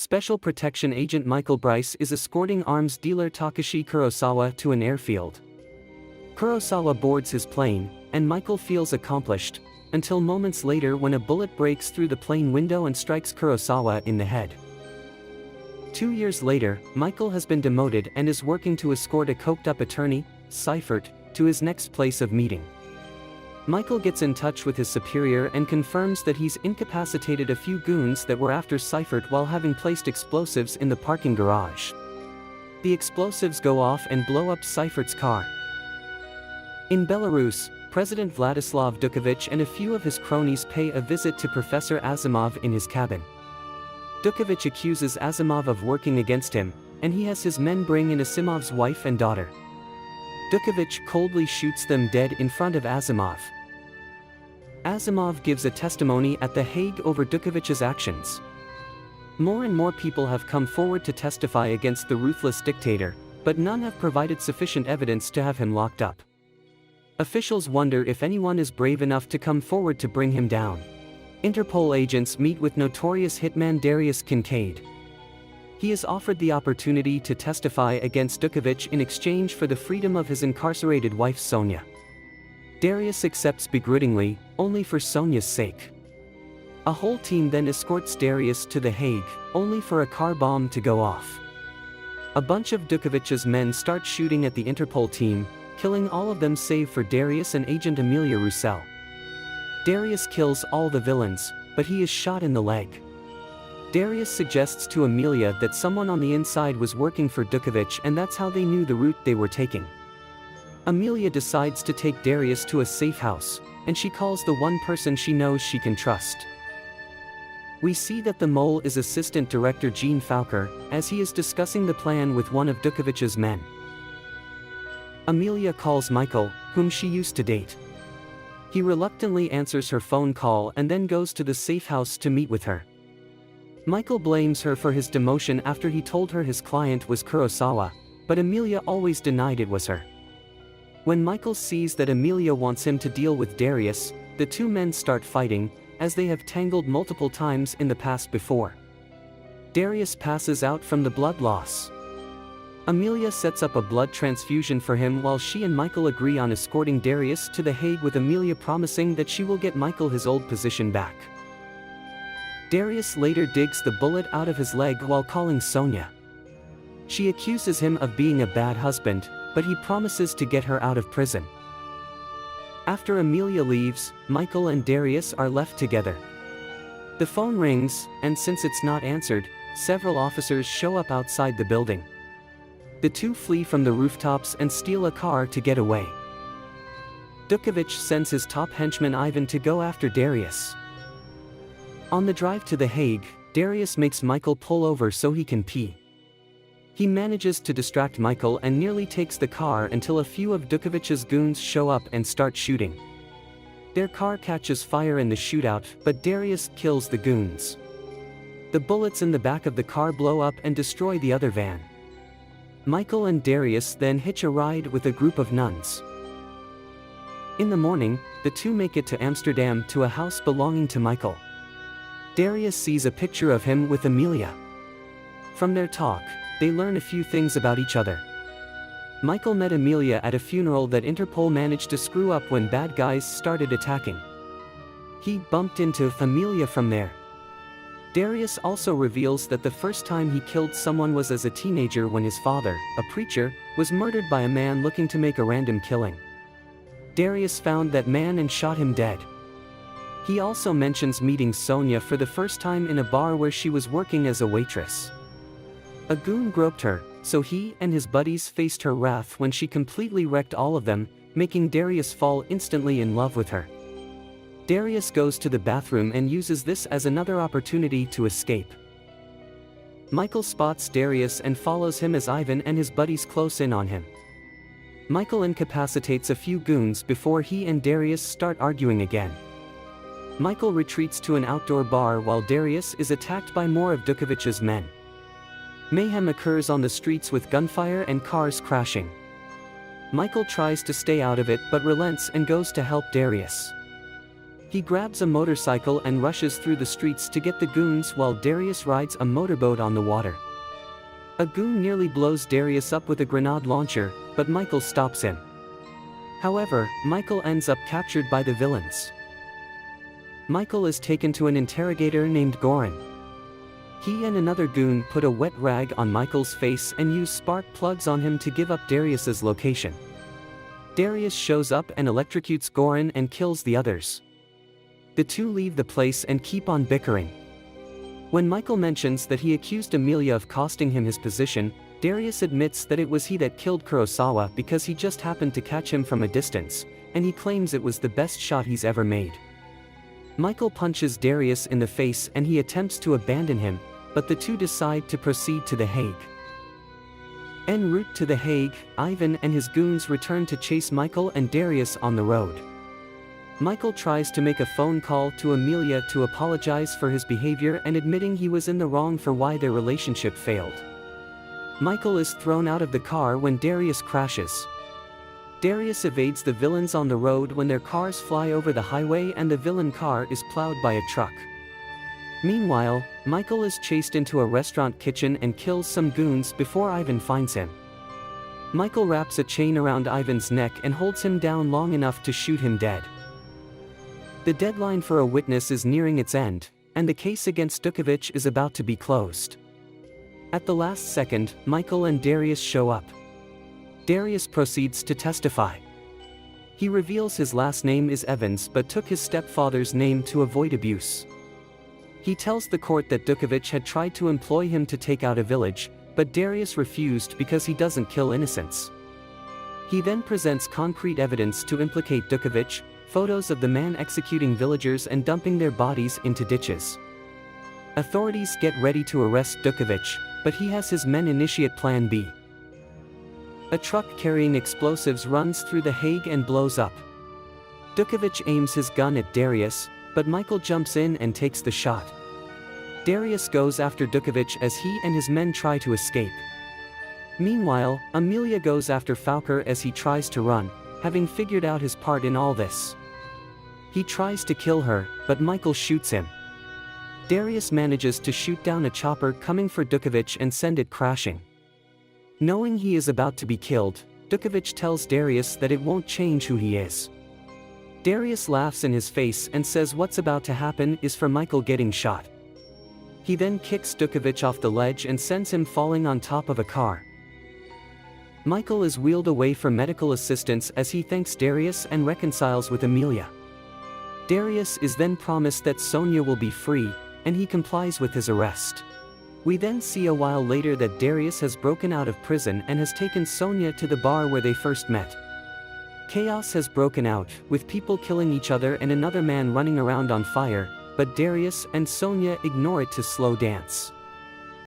Special Protection Agent Michael Bryce is escorting arms dealer Takashi Kurosawa to an airfield. Kurosawa boards his plane, and Michael feels accomplished, until moments later when a bullet breaks through the plane window and strikes Kurosawa in the head. 2 years later, Michael has been demoted and is working to escort a coked-up attorney, Seifert, to his next place of meeting. Michael gets in touch with his superior and confirms that he's incapacitated a few goons that were after Seifert while having placed explosives in the parking garage. The explosives go off and blow up Seifert's car. In Belarus, President Vladislav Dukovich and a few of his cronies pay a visit to Professor Asimov in his cabin. Dukovich accuses Asimov of working against him, and he has his men bring in Asimov's wife and daughter. Dukovich coldly shoots them dead in front of Asimov. Asimov gives a testimony at The Hague over Dukovich's actions. More and more people have come forward to testify against the ruthless dictator, but none have provided sufficient evidence to have him locked up. Officials wonder if anyone is brave enough to come forward to bring him down. Interpol agents meet with notorious hitman Darius Kincaid. He is offered the opportunity to testify against Dukovich in exchange for the freedom of his incarcerated wife Sonia. Darius accepts begrudgingly, only for Sonia's sake. A whole team then escorts Darius to The Hague, only for a car bomb to go off. A bunch of Dukovich's men start shooting at the Interpol team, killing all of them save for Darius and Agent Amelia Roussel. Darius kills all the villains, but he is shot in the leg. Darius suggests to Amelia that someone on the inside was working for Dukovich and that's how they knew the route they were taking. Amelia decides to take Darius to a safe house, and she calls the one person she knows she can trust. We see that the mole is Assistant Director Gene Fowker, as he is discussing the plan with one of Dukovich's men. Amelia calls Michael, whom she used to date. He reluctantly answers her phone call and then goes to the safe house to meet with her. Michael blames her for his demotion after he told her his client was Kurosawa, but Amelia always denied it was her. When Michael sees that Amelia wants him to deal with Darius, the two men start fighting, as they have tangled multiple times in the past before. Darius passes out from the blood loss. Amelia sets up a blood transfusion for him while she and Michael agree on escorting Darius to The Hague, with Amelia promising that she will get Michael his old position back. Darius later digs the bullet out of his leg while calling Sonia. She accuses him of being a bad husband, but he promises to get her out of prison. After Amelia leaves, Michael and Darius are left together. The phone rings, and since it's not answered, several officers show up outside the building. The two flee from the rooftops and steal a car to get away. Dukovich sends his top henchman Ivan to go after Darius. On the drive to The Hague, Darius makes Michael pull over so he can pee. He manages to distract Michael and nearly takes the car until a few of Dukovich's goons show up and start shooting. Their car catches fire in the shootout, but Darius kills the goons. The bullets in the back of the car blow up and destroy the other van. Michael and Darius then hitch a ride with a group of nuns. In the morning, the two make it to Amsterdam to a house belonging to Michael. Darius sees a picture of him with Amelia. From their talk, they learn a few things about each other. Michael met Amelia at a funeral that Interpol managed to screw up when bad guys started attacking. He bumped into Amelia from there. Darius also reveals that the first time he killed someone was as a teenager when his father, a preacher, was murdered by a man looking to make a random killing. Darius found that man and shot him dead. He also mentions meeting Sonia for the first time in a bar where she was working as a waitress. A goon groped her, so he and his buddies faced her wrath when she completely wrecked all of them, making Darius fall instantly in love with her. Darius goes to the bathroom and uses this as another opportunity to escape. Michael spots Darius and follows him as Ivan and his buddies close in on him. Michael incapacitates a few goons before he and Darius start arguing again. Michael retreats to an outdoor bar while Darius is attacked by more of Dukovich's men. Mayhem occurs on the streets with gunfire and cars crashing. Michael tries to stay out of it but relents and goes to help Darius. He grabs a motorcycle and rushes through the streets to get the goons while Darius rides a motorboat on the water. A goon nearly blows Darius up with a grenade launcher, but Michael stops him. However, Michael ends up captured by the villains. Michael is taken to an interrogator named Goran. He and another goon put a wet rag on Michael's face and use spark plugs on him to give up Darius's location. Darius shows up and electrocutes Goran and kills the others. The two leave the place and keep on bickering. When Michael mentions that he accused Amelia of costing him his position, Darius admits that it was he that killed Kurosawa because he just happened to catch him from a distance, and he claims it was the best shot he's ever made. Michael punches Darius in the face and he attempts to abandon him, but the two decide to proceed to The Hague. En route to The Hague, Ivan and his goons return to chase Michael and Darius on the road. Michael tries to make a phone call to Amelia to apologize for his behavior and admitting he was in the wrong for why their relationship failed. Michael is thrown out of the car when Darius crashes. Darius evades the villains on the road when their cars fly over the highway and the villain car is plowed by a truck. Meanwhile, Michael is chased into a restaurant kitchen and kills some goons before Ivan finds him. Michael wraps a chain around Ivan's neck and holds him down long enough to shoot him dead. The deadline for a witness is nearing its end, and the case against Dukovic is about to be closed. At the last second, Michael and Darius show up. Darius proceeds to testify. He reveals his last name is Evans but took his stepfather's name to avoid abuse. He tells the court that Dukovic had tried to employ him to take out a village, but Darius refused because he doesn't kill innocents. He then presents concrete evidence to implicate Dukovic, photos of the man executing villagers and dumping their bodies into ditches. Authorities get ready to arrest Dukovic, but he has his men initiate Plan B. A truck carrying explosives runs through The Hague and blows up. Dukovic aims his gun at Darius, but Michael jumps in and takes the shot. Darius goes after Dukovic as he and his men try to escape. Meanwhile, Amelia goes after Fowker as he tries to run, having figured out his part in all this. He tries to kill her, but Michael shoots him. Darius manages to shoot down a chopper coming for Dukovic and send it crashing. Knowing he is about to be killed, Dukovic tells Darius that it won't change who he is. Darius laughs in his face and says what's about to happen is for Michael getting shot. He then kicks Dukovic off the ledge and sends him falling on top of a car. Michael is wheeled away for medical assistance as he thanks Darius and reconciles with Amelia. Darius is then promised that Sonia will be free, and he complies with his arrest. We then see a while later that Darius has broken out of prison and has taken Sonia to the bar where they first met. Chaos has broken out, with people killing each other and another man running around on fire, but Darius and Sonia ignore it to slow dance.